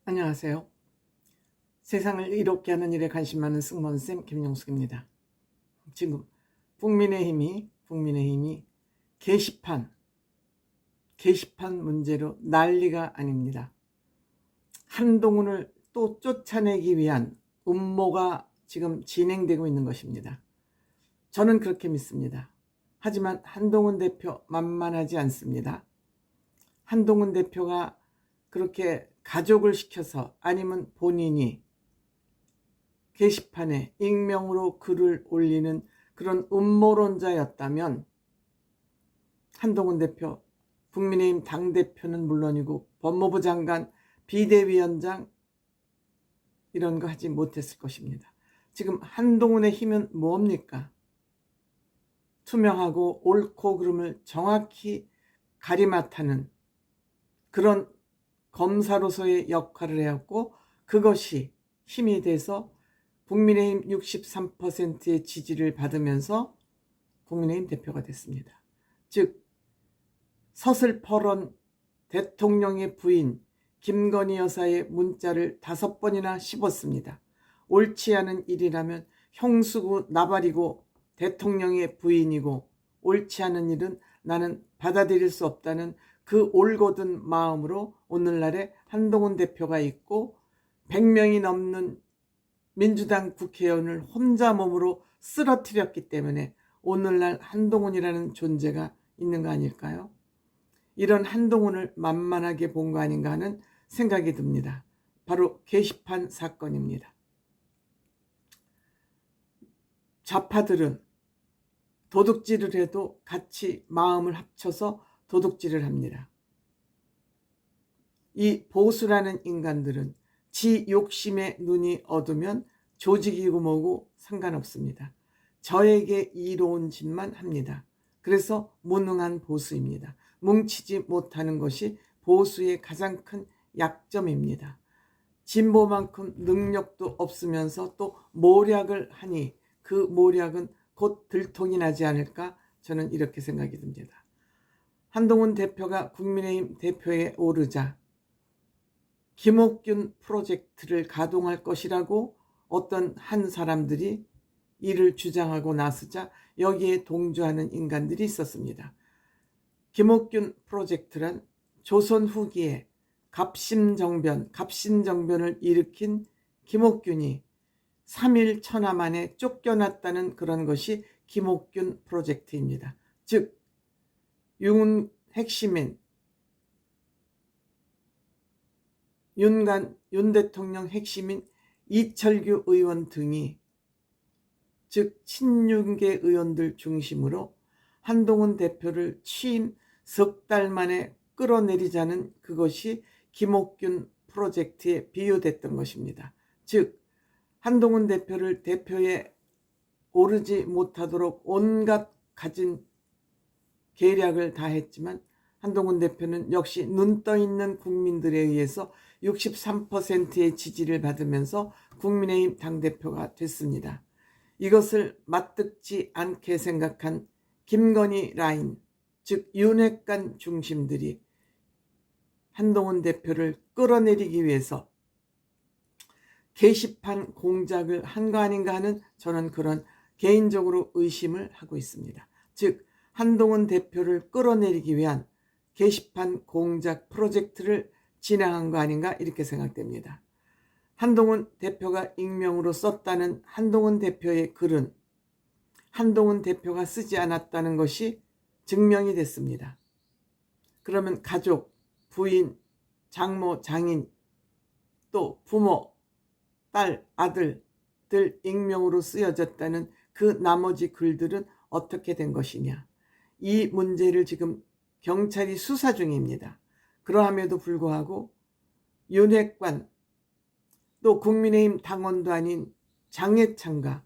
안녕하세요. 세상을 이롭게 하는 일에 관심 많은 승무원쌤 김용숙입니다. 지금 국민의힘이 게시판 문제로 난리가 아닙니다. 한동훈을 또 쫓아내기 위한 음모가 지금 진행되고 있는 것입니다. 저는 그렇게 믿습니다. 하지만 한동훈 대표 만만하지 않습니다. 한동훈 대표가 그렇게 가족을 시켜서 아니면 본인이 게시판에 익명으로 글을 올리는 그런 음모론자였다면 한동훈 대표, 국민의힘 당대표는 물론이고 법무부 장관, 비대위원장 이런 거 하지 못했을 것입니다. 지금 한동훈의 힘은 뭡니까? 투명하고 옳고 그름을 정확히 가리맡하는 그런 검사로서의 역할을 해왔고, 그것이 힘이 돼서 국민의힘 63%의 지지를 받으면서 국민의힘 대표가 됐습니다. 즉 서슬퍼런 대통령의 부인 김건희 여사의 문자를 5번이나 씹었습니다. 옳지 않은 일이라면 형수고 나발이고 대통령의 부인이고 옳지 않은 일은 나는 받아들일 수 없다는 그 올곧은 마음으로 오늘날에 한동훈 대표가 있고 100명이 넘는 민주당 국회의원을 혼자 몸으로 쓰러뜨렸기 때문에 오늘날 한동훈이라는 존재가 있는 거 아닐까요? 이런 한동훈을 만만하게 본 거 아닌가 하는 생각이 듭니다. 바로 게시판 사건입니다. 좌파들은 도둑질을 해도 같이 마음을 합쳐서 도둑질을 합니다. 이 보수라는 인간들은 지 욕심에 눈이 어두면 조직이고 뭐고 상관없습니다. 저에게 이로운 짓만 합니다. 그래서 무능한 보수입니다. 뭉치지 못하는 것이 보수의 가장 큰 약점입니다. 진보만큼 능력도 없으면서 또 모략을 하니 그 모략은 곧 들통이 나지 않을까, 저는 이렇게 생각이 듭니다. 한동훈 대표가 국민의힘 대표에 오르자 김옥균 프로젝트를 가동할 것이라고 어떤 한 사람들이 이를 주장하고 나서자 여기에 동조하는 인간들이 있었습니다. 김옥균 프로젝트란 조선 후기에 갑신정변을 일으킨 김옥균이 3일 천하 만에 쫓겨났다는 그런 것이 김옥균 프로젝트입니다. 즉 윤 핵심인 윤 대통령 핵심인 이철규 의원 등이, 즉 친윤계 의원들 중심으로 한동훈 대표를 취임 석 달 만에 끌어내리자는 그것이 김옥균 프로젝트에 비유됐던 것입니다. 즉 한동훈 대표를 대표에 오르지 못하도록 온갖 가진 계략을 다 했지만 한동훈 대표는 역시 눈 떠 있는 국민들에 의해서 63%의 지지를 받으면서 국민의힘 당대표가 됐습니다. 이것을 맞듣지 않게 생각한 김건희 라인, 즉 윤핵관 중심들이 한동훈 대표를 끌어내리기 위해서 게시판 공작을 한 거 아닌가 하는, 저는 그런 개인적으로 의심을 하고 있습니다. 즉 한동훈 대표를 끌어내리기 위한 게시판 공작 프로젝트를 진행한 거 아닌가, 이렇게 생각됩니다. 한동훈 대표가 익명으로 썼다는 한동훈 대표의 글은 한동훈 대표가 쓰지 않았다는 것이 증명이 됐습니다. 그러면 가족, 부인, 장모, 장인, 또 부모, 딸, 아들들 익명으로 쓰여졌다는 그 나머지 글들은 어떻게 된 것이냐. 이 문제를 지금 경찰이 수사 중입니다. 그러함에도 불구하고 윤핵관, 또 국민의힘 당원도 아닌 장해찬과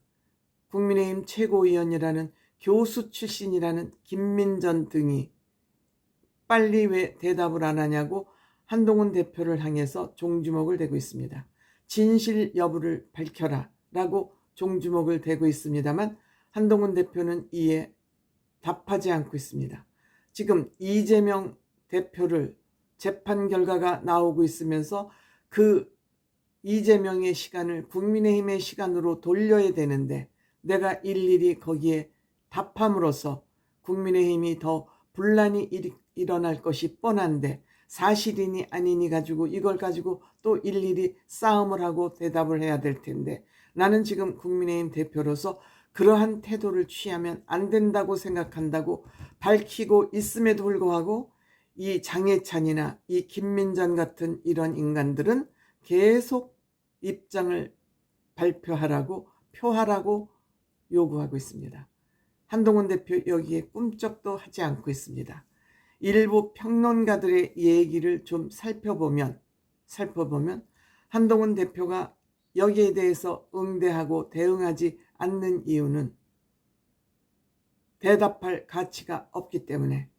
국민의힘 최고위원이라는 교수 출신이라는 김민전 등이 빨리 왜 대답을 안 하냐고 한동훈 대표를 향해서 종주먹을 대고 있습니다. 진실 여부를 밝혀라 라고 종주먹을 대고 있습니다만 한동훈 대표는 이에 답하지 않고 있습니다. 지금 이재명 대표를 재판 결과가 나오고 있으면서 그 이재명의 시간을 국민의힘의 시간으로 돌려야 되는데 내가 일일이 거기에 답함으로써 국민의힘이 더 분란이 일어날 것이 뻔한데 사실이니 아니니 가지고 이걸 가지고 또 일일이 싸움을 하고 대답을 해야 될 텐데 나는 지금 국민의힘 대표로서 그러한 태도를 취하면 안 된다고 생각한다고 밝히고 있음에도 불구하고 이 장해찬이나 이 김민전 같은 이런 인간들은 계속 입장을 발표하라고 표하라고 요구하고 있습니다. 한동훈 대표 여기에 꿈쩍도 하지 않고 있습니다. 일부 평론가들의 얘기를 좀 살펴보면 한동훈 대표가 여기에 대해서 응대하고 대응하지 않는 이유는 대답할 가치가 없기 때문에,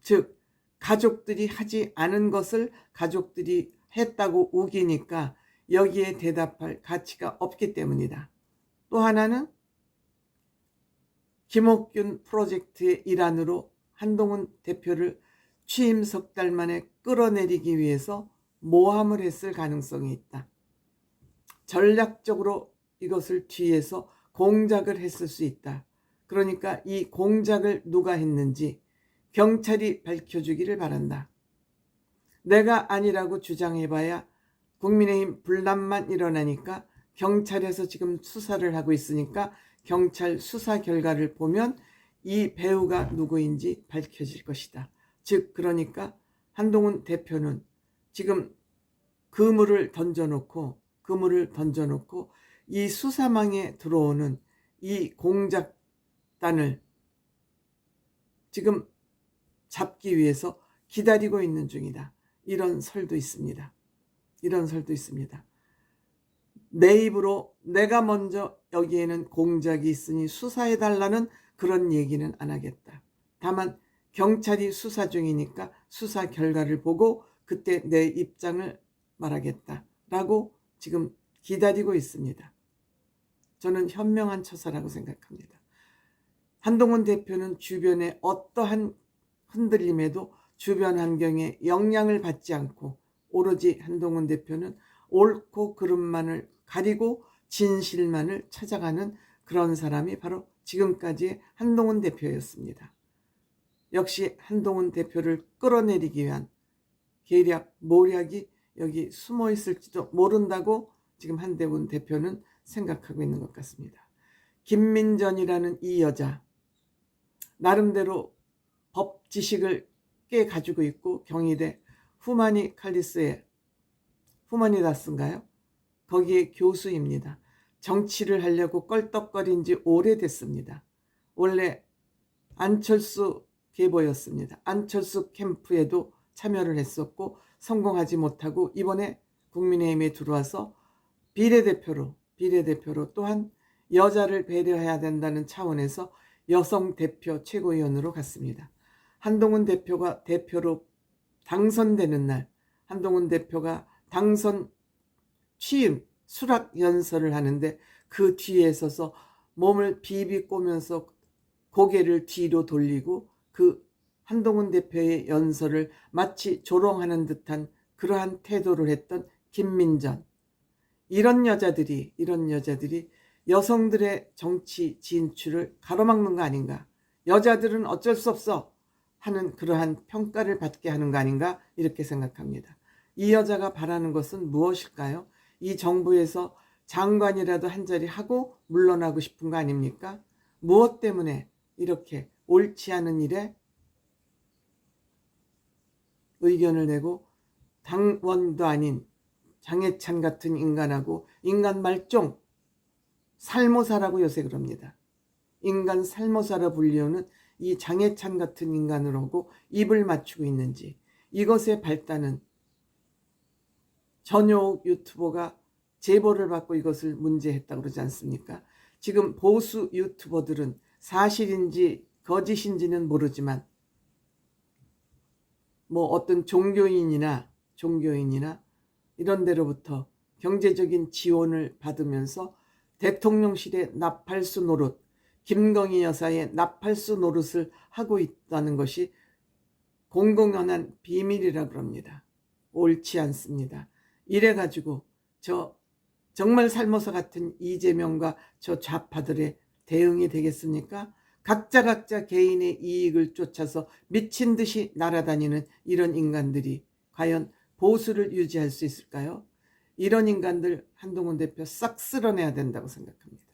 즉 가족들이 하지 않은 것을 가족들이 했다고 우기니까 여기에 대답할 가치가 없기 때문이다. 또 하나는 김옥균 프로젝트의 일환으로 한동훈 대표를 취임 석 달 만에 끌어내리기 위해서 모함을 했을 가능성이 있다. 전략적으로 이것을 뒤에서 공작을 했을 수 있다. 그러니까 이 공작을 누가 했는지 경찰이 밝혀주기를 바란다. 내가 아니라고 주장해봐야 국민의힘 분란만 일어나니까 경찰에서 지금 수사를 하고 있으니까 경찰 수사 결과를 보면 이 배우가 누구인지 밝혀질 것이다. 즉 그러니까 한동훈 대표는 지금 그물을 던져놓고 이 수사망에 들어오는 이 공작단을 지금 잡기 위해서 기다리고 있는 중이다. 이런 설도 있습니다. 내 입으로 내가 먼저 여기에는 공작이 있으니 수사해달라는 그런 얘기는 안 하겠다. 다만 경찰이 수사 중이니까 수사 결과를 보고 그때 내 입장을 말하겠다라고 지금 기다리고 있습니다. 저는 현명한 처사라고 생각합니다. 한동훈 대표는 주변의 어떠한 흔들림에도 주변 환경에 영향을 받지 않고 오로지 한동훈 대표는 옳고 그름만을 가리고 진실만을 찾아가는 그런 사람이 바로 지금까지의 한동훈 대표였습니다. 역시 한동훈 대표를 끌어내리기 위한 계략, 모략이 여기 숨어 있을지도 모른다고 지금 한동훈 대표는 생각하고 있는 것 같습니다. 김민전이라는 이 여자, 나름대로 법 지식을 꽤 가지고 있고 경희대 후마니다스인가요? 거기에 교수입니다. 정치를 하려고 껄떡거린 지 오래됐습니다. 원래 안철수 계보였습니다. 안철수 캠프에도 참여를 했었고 성공하지 못하고 이번에 국민의힘에 들어와서 비례대표로 또한 여자를 배려해야 된다는 차원에서 여성 대표 최고위원으로 갔습니다. 한동훈 대표가 대표로 당선되는 날 한동훈 대표가 당선 취임 수락 연설을 하는데 그 뒤에 서서 몸을 비비꼬면서 고개를 뒤로 돌리고 그 한동훈 대표의 연설을 마치 조롱하는 듯한 그러한 태도를 했던 김민전, 이런 여자들이 여성들의 정치 진출을 가로막는 거 아닌가, 여자들은 어쩔 수 없어 하는 그러한 평가를 받게 하는 거 아닌가 이렇게 생각합니다. 이 여자가 바라는 것은 무엇일까요? 이 정부에서 장관이라도 한 자리 하고 물러나고 싶은 거 아닙니까? 무엇 때문에 이렇게 옳지 않은 일에 의견을 내고 당원도 아닌 장해찬 같은 인간하고 인간 말종, 살모사라고 요새 그럽니다. 인간 살모사라 불리우는 이 장해찬 같은 인간으로고 입을 맞추고 있는지, 이것의 발단은 전효옥 유튜버가 제보를 받고 이것을 문제했다고 그러지 않습니까? 지금 보수 유튜버들은 사실인지 거짓인지는 모르지만 뭐 어떤 종교인이나 이런 데로부터 경제적인 지원을 받으면서 대통령실의 나팔수 노릇, 김건희 여사의 나팔수 노릇을 하고 있다는 것이 공공연한 비밀이라 그럽니다. 옳지 않습니다. 이래가지고 저 정말 살모사 같은 이재명과 저 좌파들의 대응이 되겠습니까? 각자 개인의 이익을 쫓아서 미친 듯이 날아다니는 이런 인간들이 과연 보수를 유지할 수 있을까요? 이런 인간들 한동훈 대표 싹 쓸어내야 된다고 생각합니다.